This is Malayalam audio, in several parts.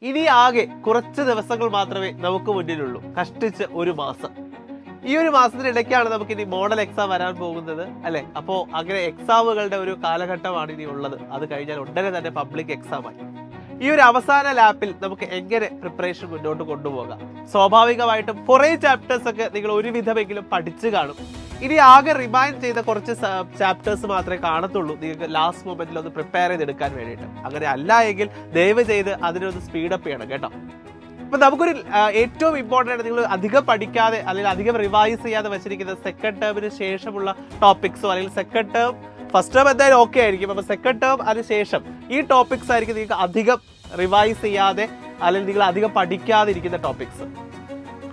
ഇനി ആകെ കുറച്ച് ദിവസങ്ങൾ മാത്രമേ നമുക്ക് മുന്നിലുള്ളൂ. കഷ്ടിച്ച് ഒരു മാസം. ഈ ഒരു മാസത്തിനിടയ്ക്കാണ് നമുക്ക് ഇനി മോഡൽ എക്സാം വരാൻ പോകുന്നത് അല്ലെ. അപ്പോ അങ്ങനെ എക്സാമുകളുടെ ഒരു കാലഘട്ടമാണ് ഇനി ഉള്ളത്. അത് കഴിഞ്ഞാൽ ഉടനെ തന്നെ പബ്ലിക് എക്സാം ആയി. ഈ ഒരു അവസാന ലാപ്പിൽ നമുക്ക് എങ്ങനെ പ്രിപ്പറേഷൻ മുന്നോട്ട് കൊണ്ടുപോകാം? സ്വാഭാവികമായിട്ടും കുറെ ചാപ്റ്റേഴ്സ് ഒക്കെ നിങ്ങൾ ഒരുവിധമെങ്കിലും പഠിച്ചു കാണും. ഇനി ആകെ റിമൈൻഡ് ചെയ്ത കുറച്ച് ചാപ്റ്റേഴ്സ് മാത്രമേ കാണത്തുള്ളൂ നിങ്ങൾക്ക് ലാസ്റ്റ് മൊമെന്റിൽ ഒന്ന് പ്രിപ്പയർ ചെയ്തെടുക്കാൻ വേണ്ടിയിട്ട്. അങ്ങനെ അല്ല എങ്കിൽ ദയവ് ചെയ്ത് അതിനൊന്ന് സ്പീഡപ്പ് ചെയ്യണം കേട്ടോ. അപ്പൊ നമുക്കൊരു ഏറ്റവും ഇമ്പോർട്ടൻ്റ് ആയിട്ട് നിങ്ങൾ അധികം പഠിക്കാതെ അല്ലെങ്കിൽ അധികം റിവൈസ് ചെയ്യാതെ വെച്ചിരിക്കുന്ന സെക്കൻഡ് ടേമിന് ശേഷമുള്ള ടോപ്പിക്സോ അല്ലെങ്കിൽ സെക്കൻഡ് ടേം ഫസ്റ്റ് ടേം എന്തായാലും ഓക്കെ ആയിരിക്കും. അപ്പൊ സെക്കൻഡ് ടേം അതിന് ശേഷം ഈ ടോപ്പിക്സ് ആയിരിക്കും നിങ്ങൾക്ക് അധികം റിവൈസ് ചെയ്യാതെ അല്ലെങ്കിൽ നിങ്ങൾ അധികം പഠിക്കാതെ ഇരിക്കുന്ന ടോപ്പിക്സ്.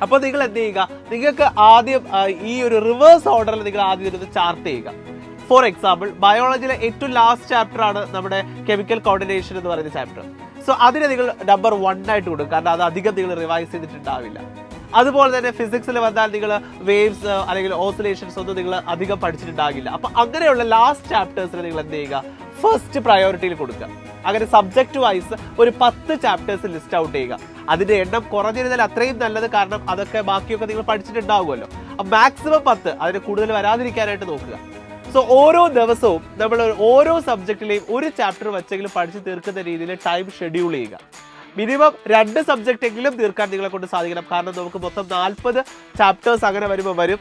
അപ്പൊ നിങ്ങൾ എന്ത് ചെയ്യുക, നിങ്ങൾക്ക് ആദ്യം ഈ ഒരു റിവേഴ്സ് ഓർഡറിൽ നിങ്ങൾ ആദ്യം ഇരുന്ന് ചാർട്ട് ചെയ്യുക. ഫോർ എക്സാമ്പിൾ ബയോളജിയിലെ ഏറ്റവും ലാസ്റ്റ് ചാപ്റ്റർ ആണ് നമ്മുടെ കെമിക്കൽ കോർഡിനേഷൻ എന്ന് പറയുന്ന ചാപ്റ്റർ. സോ അതിനെ നിങ്ങൾ നമ്പർ 1 ആയിട്ട് കൊടുക്കും, കാരണം അത് അധികം നിങ്ങൾ റിവൈസ് ചെയ്തിട്ടുണ്ടാവില്ല. അതുപോലെ തന്നെ ഫിസിക്സിൽ വന്നാൽ നിങ്ങൾ വേവ്സ് അല്ലെങ്കിൽ ഓസിലേഷൻസ് ഒന്നും നിങ്ങൾ അധികം പഠിച്ചിട്ടുണ്ടാകില്ല. അപ്പൊ അങ്ങനെയുള്ള ലാസ്റ്റ് ചാപ്റ്റേഴ്സിൽ നിങ്ങൾ എന്ത് ചെയ്യുക, ഫസ്റ്റ് പ്രയോറിറ്റിയിൽ കൊടുക്കുക. അങ്ങനെ സബ്ജക്ട് വൈസ് ഒരു 10 ചാപ്റ്റേഴ്സ് ലിസ്റ്റ് ഔട്ട് ചെയ്യുക. അതിന്റെ എണ്ണം കുറഞ്ഞിരുന്നാൽ അത്രയും നല്ലത്, കാരണം അതൊക്കെ ബാക്കിയൊക്കെ നിങ്ങൾ പഠിച്ചിട്ടുണ്ടാകുമല്ലോ. മാക്സിമം 10, അതിന് കൂടുതൽ വരാതിരിക്കാനായിട്ട് നോക്കുക. സോ ഓരോ ദിവസവും നമ്മൾ ഓരോ സബ്ജക്റ്റിലെയും ഒരു ചാപ്റ്റർ വെച്ചെങ്കിലും പഠിച്ച് തീർക്കുന്ന രീതിയിൽ ടൈം ഷെഡ്യൂൾ ചെയ്യുക. മിനിമം 2 സബ്ജക്റ്റ് എങ്കിലും തീർക്കാൻ നിങ്ങളെ കൊണ്ട് സാധിക്കണം. കാരണം നമുക്ക് മൊത്തം 40 ചാപ്റ്റേഴ്സ് അങ്ങനെ വരും.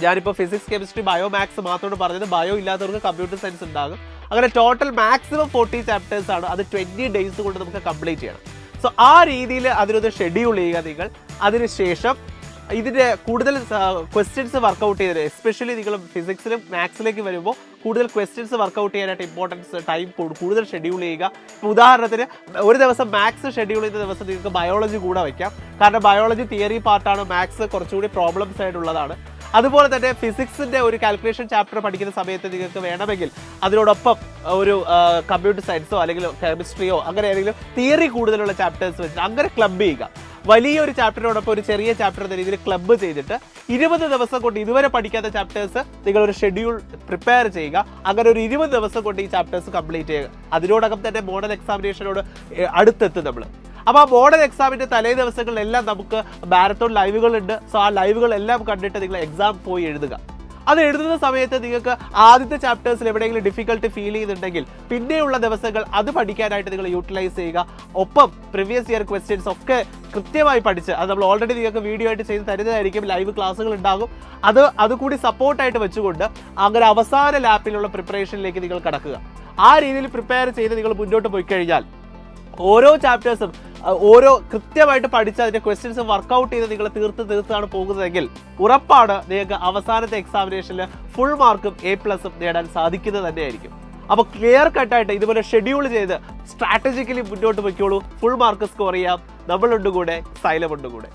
ഞാനിപ്പോൾ ഫിസിക്സ്, കെമിസ്ട്രി, ബയോ, മാത്സ് മാത്രമാണ് പറഞ്ഞത്. ബയോ ഇല്ലാത്തവർക്ക് കമ്പ്യൂട്ടർ സയൻസ് ഉണ്ടാകും. അങ്ങനെ ടോട്ടൽ മാക്സിമം 40 ചാപ്റ്റേഴ്സ് ആണ്. അത് 20 ഡേയ്സ് കൊണ്ട് നമുക്ക് കംപ്ലീറ്റ് ചെയ്യണം. സോ ആ രീതിയിൽ അതിനൊന്ന് ഷെഡ്യൂൾ ചെയ്യുക നിങ്ങൾ. അതിനുശേഷം ഇതിന്റെ കൂടുതൽ ക്വസ്റ്റ്യൻസ് വർക്കൗട്ട് ചെയ്തത്, എസ്പെഷ്യലി നിങ്ങൾ ഫിസിക്സിലും മാത്സിലേക്ക് വരുമ്പോൾ കൂടുതൽ ക്വസ്റ്റ്യൻസ് വർക്കൗട്ട് ചെയ്യാനായിട്ട് ഇമ്പോർട്ടൻസ് ടൈം കൂടുതൽ ഷെഡ്യൂൾ ചെയ്യുക. ഉദാഹരണത്തിന് ഒരു ദിവസം മാത്സ് ഷെഡ്യൂൾ ചെയ്യുന്ന ദിവസം നിങ്ങൾക്ക് ബയോളജി കൂടെ വയ്ക്കാം. കാരണം ബയോളജി തിയറി പാർട്ടാണ്, മാത്സ് കുറച്ചുകൂടി പ്രോബ്ലംസ് ആയിട്ടുള്ളതാണ്. അതുപോലെ തന്നെ ഫിസിക്സിന്റെ ഒരു കാൽക്കുലേഷൻ ചാപ്റ്റർ പഠിക്കുന്ന സമയത്ത് നിങ്ങൾക്ക് വേണമെങ്കിൽ അതിനോടൊപ്പം ഒരു കമ്പ്യൂട്ടർ സയൻസോ അല്ലെങ്കിൽ കെമിസ്ട്രിയോ അങ്ങനെ ഏതെങ്കിലും തിയറി കൂടുതലുള്ള ചാപ്റ്റേഴ്സ് വെച്ചിട്ട് അങ്ങനെ ക്ലബ് ചെയ്യുക. വലിയൊരു ചാപ്റ്ററിനോടൊപ്പം ഒരു ചെറിയ ചാപ്റ്റർ എന്ന രീതിയിൽ ക്ലബ്ബ് ചെയ്തിട്ട് 20 ദിവസം കൊണ്ട് ഇതുവരെ പഠിക്കാത്ത ചാപ്റ്റേഴ്സ് നിങ്ങൾ ഒരു ഷെഡ്യൂൾ പ്രിപ്പയർ ചെയ്യുക. അങ്ങനെ ഒരു 20 ദിവസം കൊണ്ട് ഈ ചാപ്റ്റേഴ്സ് കംപ്ലീറ്റ് ചെയ്യുക. അതിനോടകം തന്നെ മോഡൽ എക്സാമിനേഷനോട് അടുത്തെത്തും നമ്മൾ. അപ്പോൾ ആ മോഡൽ എക്സാമിന്റെ തലേ ദിവസങ്ങളിലെല്ലാം നമുക്ക് മാരത്തോൺ ലൈവുകൾ ഉണ്ട്. സോ ആ ലൈവുകളെല്ലാം കണ്ടിട്ട് നിങ്ങൾ എക്സാം പോയി എഴുതുക. അത് എഴുതുന്ന സമയത്ത് നിങ്ങൾക്ക് ആദ്യത്തെ ചാപ്റ്റേഴ്സിൽ എവിടെയെങ്കിലും ഡിഫിക്കൽട്ടി ഫീൽ ചെയ്യുന്നുണ്ടെങ്കിൽ പിന്നെയുള്ള ദിവസങ്ങൾ അത് പഠിക്കാനായിട്ട് നിങ്ങൾ യൂട്ടിലൈസ് ചെയ്യുക. ഒപ്പം പ്രീവിയസ് ഇയർ ക്വസ്റ്റ്യൻസ് ഒക്കെ കൃത്യമായി പഠിച്ച്, അത് നമ്മൾ ഓൾറെഡി നിങ്ങൾക്ക് വീഡിയോ ആയിട്ട് ചെയ്ത് തരുന്നതായിരിക്കും. ലൈവ് ക്ലാസ്സുകൾ ഉണ്ടാകും. അതുകൂടി സപ്പോർട്ടായിട്ട് വെച്ചുകൊണ്ട് അങ്ങനെ അവസാന ലാപ്പിലുള്ള പ്രിപ്പറേഷനിലേക്ക് നിങ്ങൾ കടക്കുക. ആ രീതിയിൽ പ്രിപ്പയർ ചെയ്ത് നിങ്ങൾ മുന്നോട്ട് പോയി കഴിഞ്ഞാൽ ഓരോ ചാപ്റ്റേഴ്സും ഓരോ കൃത്യമായിട്ട് പഠിച്ച് അതിന്റെ ക്വസ്റ്റ്യൻസ് വർക്കൗട്ട് ചെയ്ത് നിങ്ങൾ തീർത്താണ് പോകുന്നതെങ്കിൽ ഉറപ്പാണ് നിങ്ങൾക്ക് അവസാനത്തെ എക്സാമിനേഷനിൽ ഫുൾ മാർക്കും A+ നേടാൻ സാധിക്കുന്നത് തന്നെയായിരിക്കും. അപ്പോൾ ക്ലിയർ കട്ടായിട്ട് ഇതുപോലെ ഷെഡ്യൂൾ ചെയ്ത് സ്ട്രാറ്റജിക്കലി മുന്നോട്ട് പോയിക്കോളൂ. ഫുൾ മാർക്ക് സ്കോർ ചെയ്യാം. നമ്മളുണ്ട് കൂടെ, സൈലം ഉണ്ട് കൂടെ.